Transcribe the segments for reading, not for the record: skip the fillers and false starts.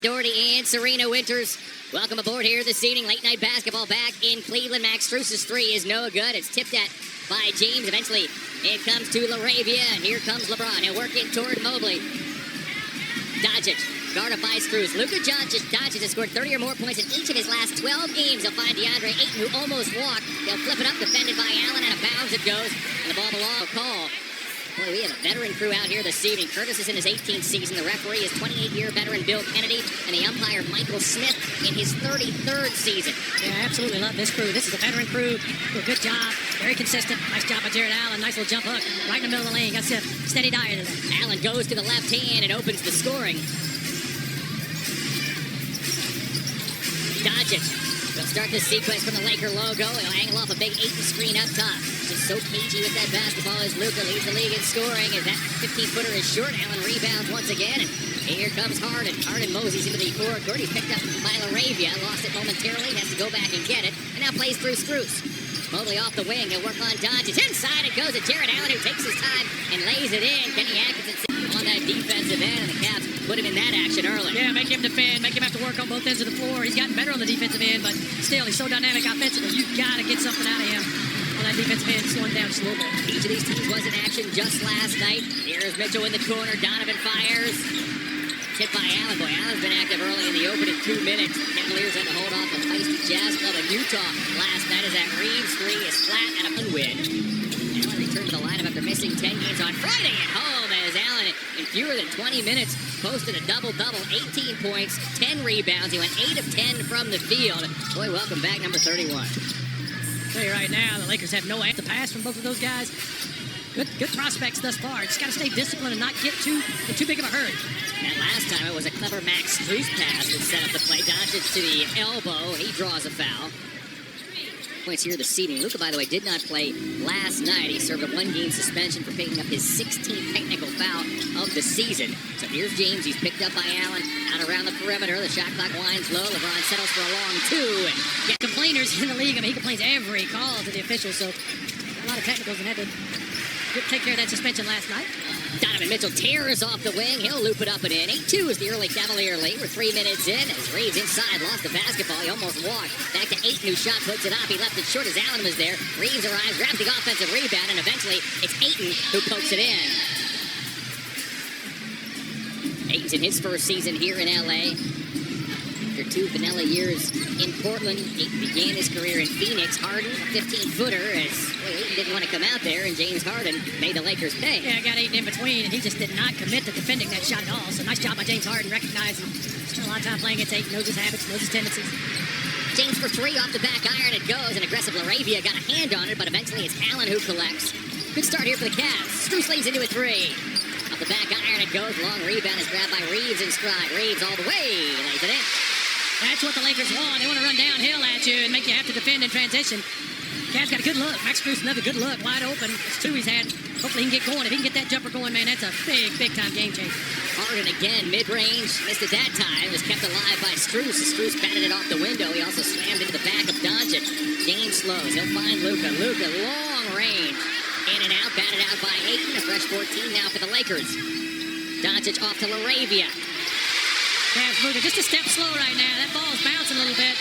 Doherty and Serena Winters. Welcome aboard here this evening. Late night basketball back in Cleveland. Max Strus's three is no good. It's tipped at by James. Eventually, it comes to LaRavia, and here comes LeBron. He'll work in toward Mobley. Doncic, guarded by Strus. Luka Doncic has scored 30 or more points in each of his last 12 games. He'll find DeAndre Ayton, who almost walked. He'll flip it up, defended by Allen, and out of bounds it goes. And the ball belongs to call. Boy, we have a veteran crew out here this evening. Curtis is in his 18th season. The referee is 28-year veteran Bill Kennedy, and the umpire Michael Smith in his 33rd season. Yeah, I absolutely love this crew. This is a veteran crew. Do a good job. Very consistent. Nice job by Jared Allen. Nice little jump hook right in the middle of the lane. Got a steady diet in there. Allen goes to the left hand and opens the scoring. Doncic will start the sequence from the Laker logo. He'll angle off a big Ayton screen up top. Just so cagey with that basketball as Luka leads the league in scoring. As that 15-footer is short, Allen rebounds once again. And here comes Harden. Harden moseys into the forecourt. He's picked up by LaRavia. Lost it momentarily. Has to go back and get it. And now plays through Strus. Mobley off the wing. He'll work on Doncic. Inside it goes to Jared Allen, who takes his time and lays it in. Kenny Atkinson on that defensive end, and the Cavs put him in that action early. Yeah, make him defend, make him have to work on both ends of the floor. He's gotten better on the defensive end, but still, he's so dynamic offensively. You've got to get something out of him on that defensive end, slowing down just a little bit. Each of these teams was in action just last night. Here's Mitchell in the corner. Donovan fires. Tipped by Allen. Boy, Allen's been active early in the opening 2 minutes. Cavaliers had to hold off the feisty Jazz Club in Utah last night as that Reeves three is flat and a win. Allen returned to the lineup after missing 10 games on Friday at home as Allen, in fewer than 20 minutes, posted a double-double, 18 points, 10 rebounds. He went 8 of 10 from the field. Boy, welcome back, number 31. I'll tell you right now, the Lakers have no answer to pass from both of those guys. Good prospects thus far. Just got to stay disciplined and not get in too big of a hurry. That last time it was a clever Max Strus pass that set up the play. Doncic to the elbow. He draws a foul. Points here this evening. Luka, by the way, did not play last night. He served a one-game suspension for picking up his 16th technical foul of the season. So here's James. He's picked up by Allen. Out around the perimeter. The shot clock winds low. LeBron settles for a long two. And complainers in the league. I mean, he complains every call to the officials. So a lot of technicals and had to take care of that suspension last night. Donovan Mitchell tears off the wing. He'll loop it up and in. 8-2 is the early Cavalier lead. We're 3 minutes in as Reeves inside lost the basketball. He almost walked. Back to Ayton, who shot, puts it up. He left it short as Allen was there. Reeves arrives, grabs the offensive rebound, and eventually it's Ayton who pokes it in. Ayton's in his first season here in L.A. After 2 vanilla years in Portland, Ayton began his career in Phoenix. Harden, a 15-footer, as Ayton didn't want to come out there, and James Harden made the Lakers pay. Yeah, got Ayton in between, and he just did not commit to defending that shot at all. So nice job by James Harden, recognizing spent a lot of time playing against Ayton, knows his habits, knows his tendencies. James for three, off the back iron it goes, and aggressive LaRavia got a hand on it, but eventually it's Allen who collects. Good start here for the Cavs. Strus leads into a three. Off the back iron it goes, long rebound is grabbed by Reeves in stride. Reeves all the way, lays it in. That's what the Lakers want. They want to run downhill at you and make you have to defend in transition. Cavs got a good look. Max Strus, another good look. Wide open. It's two he's had. Hopefully he can get going. If he can get that jumper going, man, that's a big-time game changer. Harden again, mid-range. Missed it that time. Was kept alive by Strus. Strus batted it off the window. He also slammed into the back of Doncic. James slows. He'll find Luka. Luka, long range. In and out. Batted out by Ayton. A fresh 14 now for the Lakers. Doncic off to LaRavia. Cavs moving just a step slow right now. That ball's bouncing a little bit.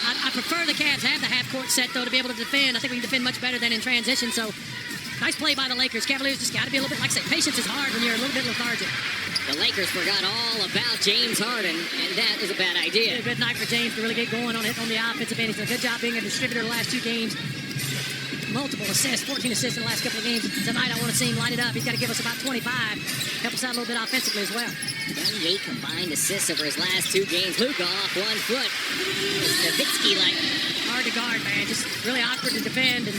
I prefer the Cavs have the half-court set, though, to be able to defend. I think we can defend much better than in transition. So, nice play by the Lakers. Cavaliers just got to be a little bit, like I say, patience is hard when you're a little bit lethargic. The Lakers forgot all about James Harden, and that was a bad idea. A good night for James to really get going on the offensive end. He's done a good job being a distributor the last 2 games. Multiple assists, 14 assists in the last couple of games. Tonight, I want to see him light it up. He's got to give us about 25. Help us out a little bit offensively as well. 28 combined assists over his last 2 games. Luka off 1 foot. Nowitzki-like. Hard to guard, man. Just really awkward to defend. And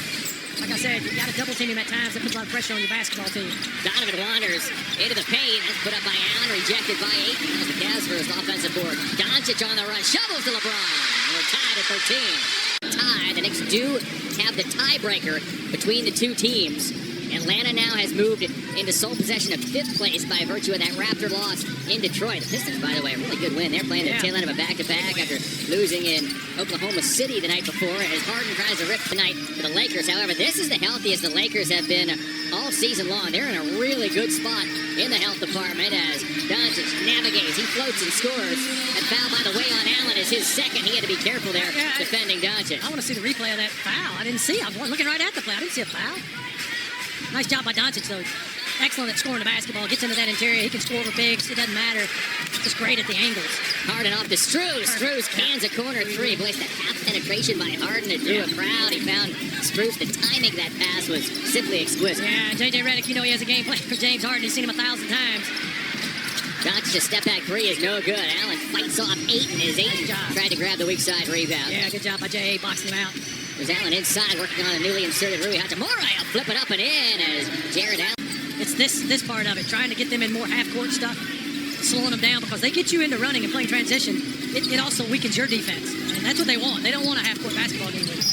like I said, you got to double team him at times. That puts a lot of pressure on your basketball team. Donovan wanders into the paint. That's put up by Allen, rejected by Ayton. As the Cavs first offensive board. Doncic on the run. Shovels to LeBron. We're tied at 13. Tie. The Knicks do have the tiebreaker between the 2 teams. Atlanta now has moved into sole possession of 5th place by virtue of that Raptor loss in Detroit. The Pistons, by the way, a really good win. They're playing the tail end of a back-to-back after losing in Oklahoma City the night before as Harden tries to rip tonight for the Lakers. However, this is the healthiest the Lakers have been all season long. They're in a really good spot in the health department as Doncic navigates. He floats and scores. And foul, by the way, on Allen is his second. He had to be careful there defending Doncic. I want to see the replay of that foul. I didn't see it. I was looking right at the play. I didn't see a foul. Nice job by Doncic, though. Excellent at scoring the basketball. Gets into that interior. He can score over bigs. It doesn't matter. Just great at the angles. Harden off to Strus. Strus cans a corner three. Boy, that half penetration by Harden. It drew a crowd. He found Strus. The timing of that pass was simply exquisite. Yeah, J.J. Redick, you know he has a game plan for James Harden. He's seen him 1,000 times. Doncic's step back three is no good. Allen fights off Ayton as Ayton tried to grab the weak side rebound. Yeah, good job by J.A. boxing him out. There's Allen inside working on a newly inserted Rui Hachimura. He'll flip it up and in as Jared Allen. It's this part of it, trying to get them in more half-court stuff, slowing them down because they get you into running and playing transition. It also weakens your defense, and that's what they want. They don't want a half-court basketball game with you.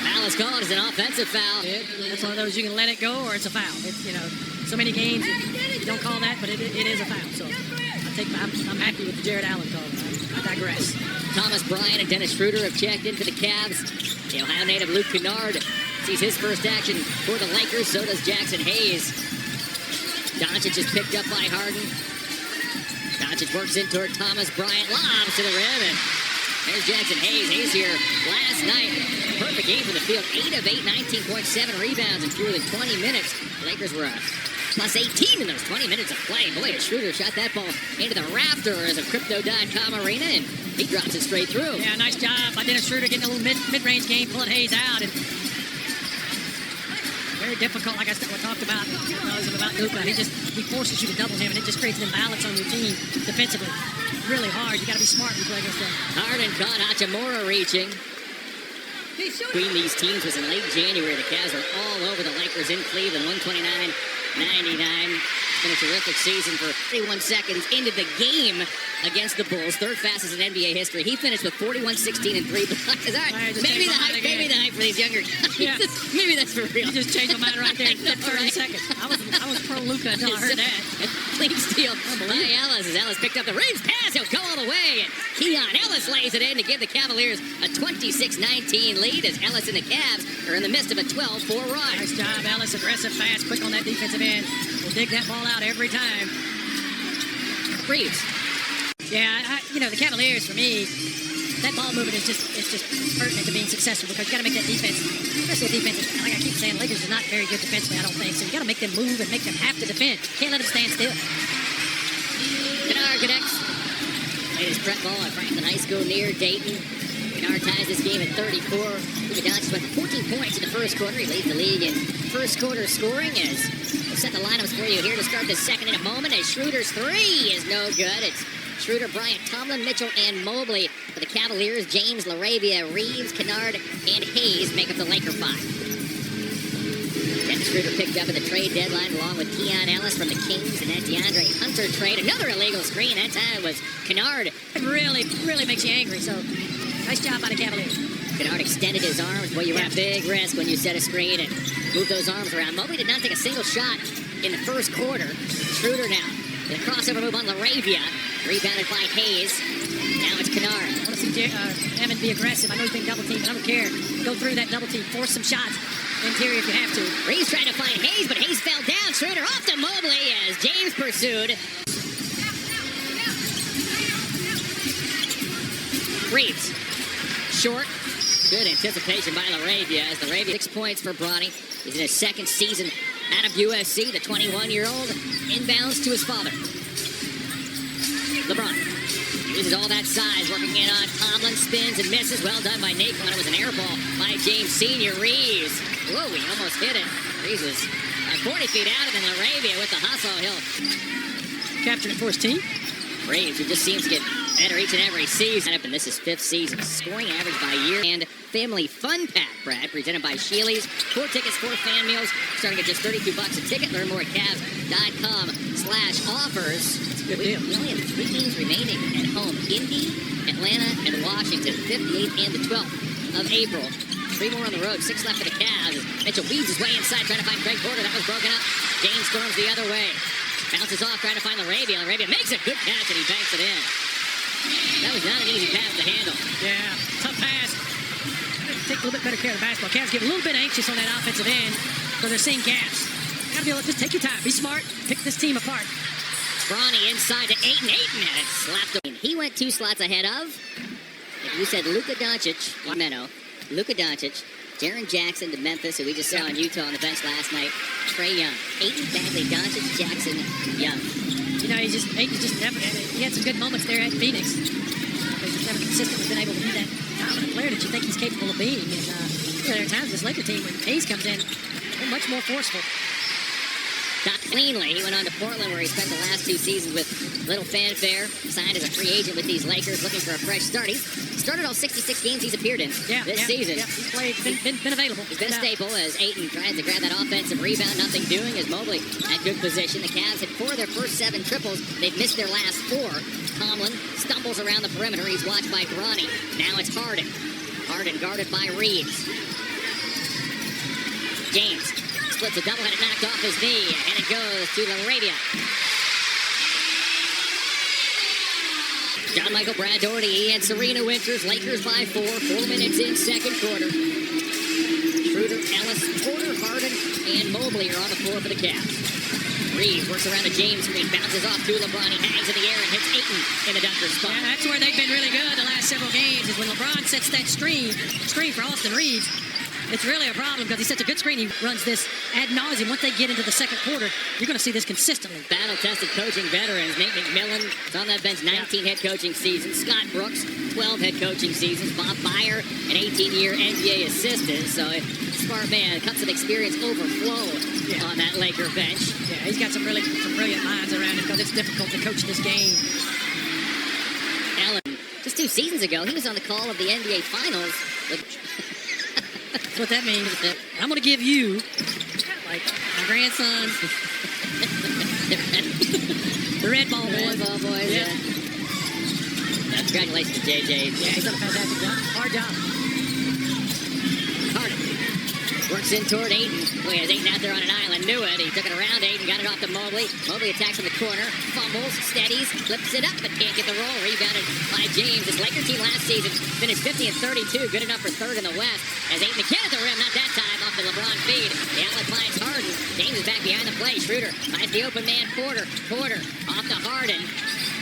Foul is called as an offensive foul. That's one of those you can let it go or it's a foul. It's, so many games you don't call that, but it is a foul. So I'm happy with the Jared Allen call. I digress. Thomas Bryant and Dennis Schroeder have checked in for the Cavs. The Ohio native Luke Kennard sees his first action for the Lakers. So does Jackson Hayes. Doncic is picked up by Harden. Doncic works in toward Thomas Bryant. Lobs to the rim. And there's Jackson Hayes. Hayes here last night. Perfect game from the field. 8 of 8, 19.7 rebounds in fewer than 20 minutes. The Lakers were plus 18 in those 20 minutes of play. Boy, Schroeder shot that ball into the rafters of Crypto.com Arena, and he drops it straight through. Yeah, nice job by Dennis Schroeder getting a little mid-range game, pulling Hayes out. And very difficult, like I talked about. About Luka. He forces you to double him, and it just creates an imbalance on your team defensively. Really hard. You got to be smart when you play against them. Harden caught Hachimura reaching. Between these teams was in late January. The Cavs were all over the Lakers in Cleveland, 129-99. It's been a terrific season for 31 seconds into the game against the Bulls. Third fastest in NBA history. He finished with 41, 16, and 3 blocks. All right, maybe the hype for these younger guys. Yeah. Maybe that's for real. You just changed my mind right there in 30 seconds. I was pro Luka until I heard that. Clean steal by Ellis as Ellis picked up the Reeves pass. He'll go all the way. And Keon Ellis lays it in to give the Cavaliers a 26-19 lead as Ellis and the Cavs are in the midst of a 12-4 run. Nice job, Ellis. Aggressive, fast, quick on that defensive end. Will dig that ball out every time. Reeves. Yeah, the Cavaliers, for me, that ball movement is just pertinent to being successful because you got to make that defense, especially defense. Like I keep saying, Lakers are not very good defensively, I don't think. So you got to make them move and make them have to defend. Can't let them stand still. Kennard connects. Made his prep ball at Franklin High School near Dayton. Kennard ties this game at 34. Luka Doncic went 14 points in the first quarter. He leads the league in first quarter scoring as we'll set the lineups for you here to start the second in a moment as Schroeder's three is no good. It's Schroeder, Bryant, Tomlin, Mitchell, and Mobley for the Cavaliers. James, LaRavia, Reeves, Kennard, and Hayes make up the Laker five. Dennis Schroeder picked up at the trade deadline along with Keon Ellis from the Kings, and that DeAndre Hunter trade. Another illegal screen. That time was Kennard. It really makes you angry, so nice job by the Cavaliers. Kennard extended his arms. Well, you run a big risk when you set a screen and move those arms around. Mobley did not take a single shot in the first quarter. Schroeder now. The crossover move on LaRavia. Rebounded by Hayes. Now it's Kennard. I want to see Evan be aggressive. I know he's being double-teamed. I don't care. Go through that double team. Force some shots. Interior if you have to. Reeves trying to find Hayes, but Hayes fell down. Schroeder off to Mobley as James pursued. Reeves. Short. Good anticipation by LaRavia as LaRavia 6 points for Bronny. He's in his second season out of USC. The 21-year-old inbounds to his father. LeBron uses all that size, working in on Tomlin, spins and misses. Well done by Naquan. It was an air ball by James Sr. Reeves. Whoa, he almost hit it. Reeves was 40 feet out, and then LaRavia with the hustle. He'll capture it for his team. Reeves, who just seems to get better each and every season. And this is 5th season. Scoring average by year. And Family Fun Pack, Brad, presented by Sheely's. 4 tickets, 4 fan meals, starting at just $32 a ticket. Learn more at Cavs.com/offers. Good deal. We only have 3 games remaining at home. Indy, Atlanta, and Washington. 58th and the 12th of April. 3 more on the road. 6 left for the Cavs. Mitchell weaves his way inside, trying to find Greg Porter. That was broken up. James storms the other way. Bounces off, trying to find LaRavia. LaRavia makes a good catch, and he banks it in. That was not an easy pass to handle. Yeah, tough pass. Take a little bit better care of the basketball. Cavs get a little bit anxious on that offensive end because they're seeing gaps. Gotta be able to just take your time. Be smart. Pick this team apart. Bronny inside to Ayton. Ayton had it slapped him. He went 2 slots ahead of. If you said Luka Doncic, Menno, Luka Doncic, Jaren Jackson to Memphis, who we just saw in Utah on the bench last night. Trae Young, Ayton, Bagley, Doncic, Jackson, Young. You know, Ayton's just never. He had some good moments there at Phoenix. But he's never consistently been able to be that dominant player that you think he's capable of being. And there are times this Laker team, when Hayes comes in, they're much more forceful. Not cleanly. He went on to Portland, where he spent the last 2 seasons with little fanfare. Signed as a free agent with these Lakers, looking for a fresh start. He's started all 66 games he's appeared in this season. Yeah, he's played, been available. He's been a staple as Ayton tries to grab that offensive rebound. Nothing doing as Mobley at good position. The Cavs hit 4 of their first 7 triples. They've missed their last 4. Tomlin stumbles around the perimeter. He's watched by Bronny. Now it's Harden. Harden guarded by Reeves. James splits a double, had it knocked off his knee, and it goes to LaRavia. John Michael, Brad Doherty, and Serena Winters. Lakers by 4. 4 minutes in second quarter. Schroeder, Ellis, Porter, Harden, and Mobley are on the floor for the Cavs. Reeves works around the James screen, bounces off to LeBron. He hangs in the air and hits Ayton in the dunker spot. Yeah, that's where they've been really good the last several games, is when LeBron sets that screen for Austin Reeves. It's really a problem because he sets a good screen. He runs this ad nauseum. Once they get into the second quarter, you're going to see this consistently. Battle-tested coaching veterans. Nate McMillan is on that bench, 19 head coaching seasons. Scott Brooks, 12 head coaching seasons. Bob Byer, an 18-year NBA assistant. So a smart man. Cups of experience overflow on that Laker bench. Yeah, he's got some brilliant minds around him because it's difficult to coach this game. Allen, just 2 seasons ago, he was on the call of the NBA Finals with... That's what that means. I'm going to give you, like, my grandson, the Red Ball Boys. Red Ball Boys, yeah. Congratulations, JJ. Yeah, he's done a fantastic job. Hard job. Harden works in toward Ayton. Boy, has Ayton out there on an island. Knew it. He took it around Ayton, got it off to Mobley. Mobley attacks in the corner, fumbles, steadies, flips it up, but can't get the roll. Rebounded by James. This Lakers team last season finished 50 and 32. Good enough for 3rd in the West. As Ayton again at the rim, not that time, off the LeBron feed. The outlet finds Harden. James is back behind the play. Schroeder finds the open man, Porter. Porter off to Harden.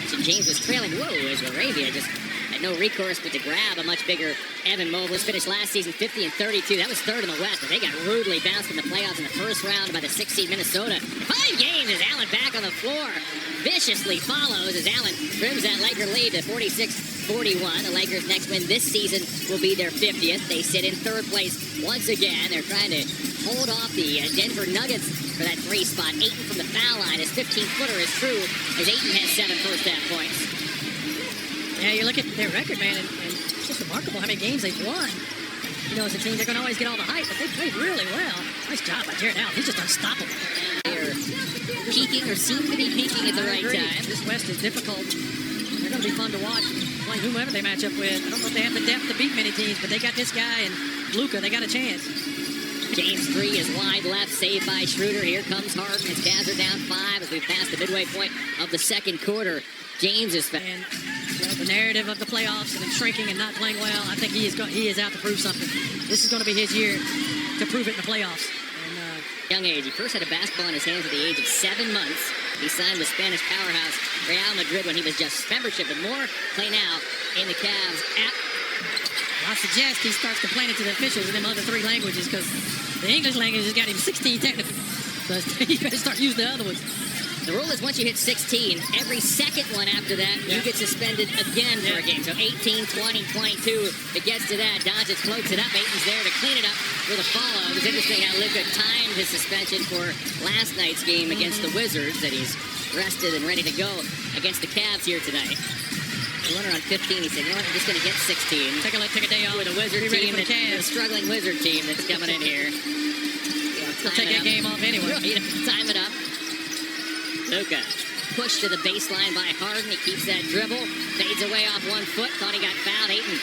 So James was trailing. Whoa, as LaRavia just had no recourse but to grab a much bigger Evan Mobley. Finished last season 50 and 32. That was 3rd in the West, but they got rudely bounced in the playoffs in the first round by the 6 seed Minnesota. 5 games as Allen back on the floor. Viciously follows as Allen trims that Laker lead to 46-41. The Lakers' next win this season will be their 50th. They sit in 3rd place once again. They're trying to hold off the Denver Nuggets for that 3 spot. Ayton from the foul line. His 15-footer is true as Ayton has 7 first-half points. Yeah, you look at their record, man, and it's just remarkable how many games they've won. You know, as a team, they're going to always get all the hype, but they played really well. Nice job by Jared Allen. He's just unstoppable. They're peaking or seem to be peaking at the right time. This West is difficult. They're going to be fun to watch, playing whomever they match up with. I don't know if they have the depth to beat many teams, but they got this guy and Luka. They got a chance. James 3 is wide left, saved by Schroeder. Here comes Harden as Cavs are down 5 as we pass the midway point of the second quarter. James is back. And the narrative of the playoffs and shrinking and not playing well, I think he is out to prove something. This is going to be his year to prove it in the playoffs. And, young age, he first had a basketball in his hands at the age of 7 months. He signed with Spanish powerhouse Real Madrid when he was just membership, and more play now in the Cavs app. I suggest he starts complaining to the officials in them other 3 languages because the English language has got him 16 technically. So he better start using the other ones. The rule is once you hit 16, every second one after that, you get suspended again for a game. So 18, 20, 22, it gets to that. Doncic floats it up. Ayton's there to clean it up with a follow. It was interesting how Luka timed his suspension for last night's game against the Wizards, that he's rested and ready to go against the Cavs here tonight. The runner on 15, he said, you know what, I'm just going to get 16. Take a day off with a Wizard team, a struggling Wizard team that's coming in here. He'll take that game off anyway. Time it up. Luka pushed to the baseline by Harden. He keeps that dribble. Fades away off 1 foot. Thought he got fouled. Ayton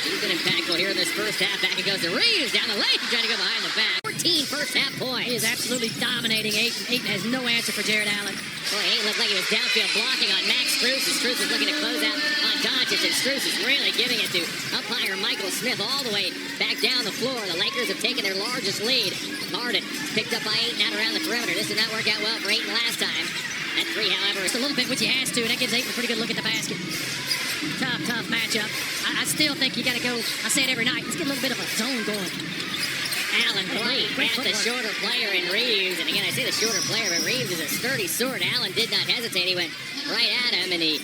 He's been impactful here in this first half. Back it goes to Reeves down the lane, trying to go behind the back. 14 first half points. He is absolutely dominating. Ayton has no answer for Jared Allen. Boy, Ayton looked like he was downfield blocking on Max Strus. And Strus is looking to close out on Doncic. And Strus is really giving it to umpire Michael Smith all the way back down the floor. The Lakers have taken their largest lead. Harden picked up by Ayton out around the perimeter. This did not work out well for Ayton last time. That three, however, Just a little bit, which he has to, and that gives Ayton a pretty good look at the basket. Tough matchup. I still think you got to go. I say it every night. Let's get a little bit of a zone going. Allen right at the shorter player in Reeves. And again, I say the shorter player, but Reeves is a sturdy sword. Allen did not hesitate. He went right at him, and he